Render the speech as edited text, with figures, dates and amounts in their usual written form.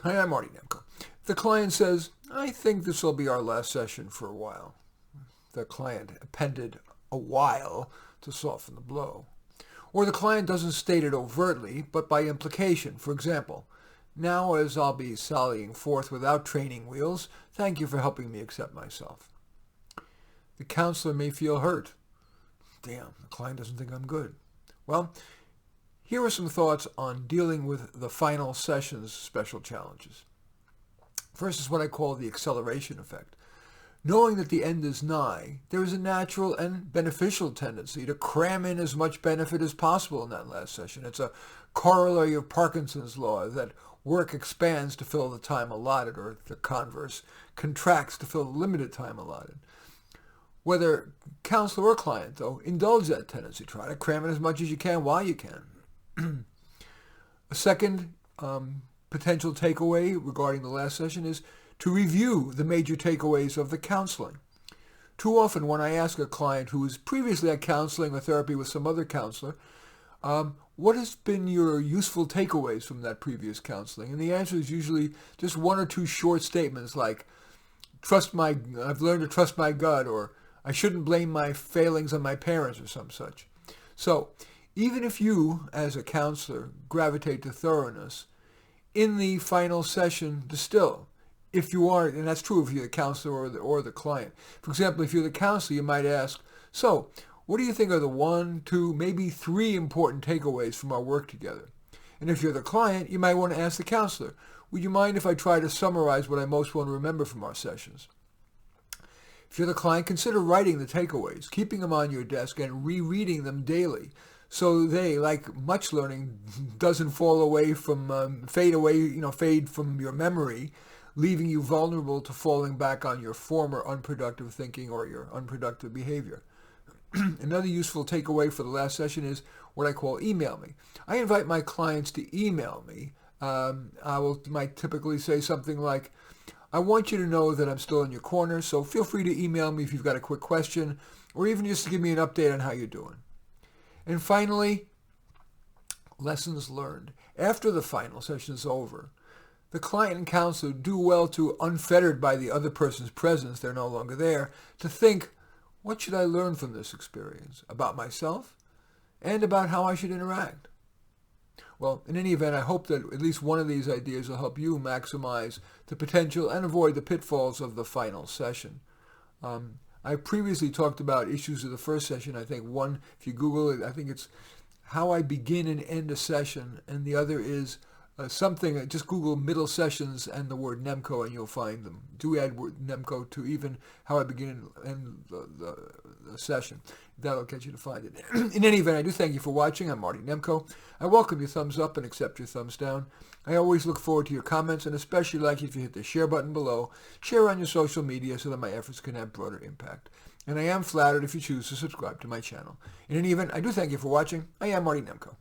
Hi, I'm Marty Nemko. The client says, I think this will be our last session for a while. The client appended a while to soften the blow. Or the client doesn't state it overtly, but by implication. For example, now as I'll be sallying forth without training wheels, thank you for helping me accept myself. The counselor may feel hurt. Damn, the client doesn't think I'm good. Well, here are some thoughts on dealing with the final session's special challenges. First is what I call the acceleration effect. Knowing that the end is nigh, there is a natural and beneficial tendency to cram in as much benefit as possible in that last session. It's a corollary of Parkinson's law that work expands to fill the time allotted, or the converse, contracts to fill the limited time allotted. Whether counselor or client, though, indulge that tendency. Try to cram in as much as you can while you can. A second potential takeaway regarding the last session is to review the major takeaways of the counseling. Too often when I ask a client who was previously at counseling or therapy with some other counselor, what has been your useful takeaways from that previous counseling? And the answer is usually just one or two short statements like, I've learned to trust my gut, or I shouldn't blame my failings on my parents, or some such. So, even if you, as a counselor, gravitate to thoroughness, in the final session, distill. If you are, and that's true if you're the counselor or the client. For example, if you're the counselor, you might ask, so, what do you think are the 1, 2, maybe 3 important takeaways from our work together? And if you're the client, you might want to ask the counselor, would you mind if I try to summarize what I most want to remember from our sessions? If you're the client, consider writing the takeaways, keeping them on your desk, and rereading them daily, so they, like much learning, doesn't fade from your memory, leaving you vulnerable to falling back on your former unproductive thinking or your unproductive behavior. Another useful takeaway for the last session is what I call email me. I invite my clients to email me. Might typically say something like, I want you to know that I'm still in your corner, so feel free to email me if you've got a quick question, or even just to give me an update on how you're doing. And finally, lessons learned. After the final session is over, the client and counselor do well to, unfettered by the other person's presence, they're no longer there, to think, what should I learn from this experience about myself and about how I should interact? Well, in any event, I hope that at least one of these ideas will help you maximize the potential and avoid the pitfalls of the final session. I previously talked about issues of the first session. I think one, if you Google it, I think it's how I begin and end a session, and the other is just Google middle sessions and the word Nemko and you'll find them. Do add word Nemko to even how I begin and end the session. That'll get you to find it. In any event, I do thank you for watching. I'm Marty Nemko. I welcome your thumbs up and accept your thumbs down. I always look forward to your comments, and especially like if you hit the share button below, share on your social media so that my efforts can have broader impact. And I am flattered if you choose to subscribe to my channel. In any event, I do thank you for watching. I am Marty Nemko.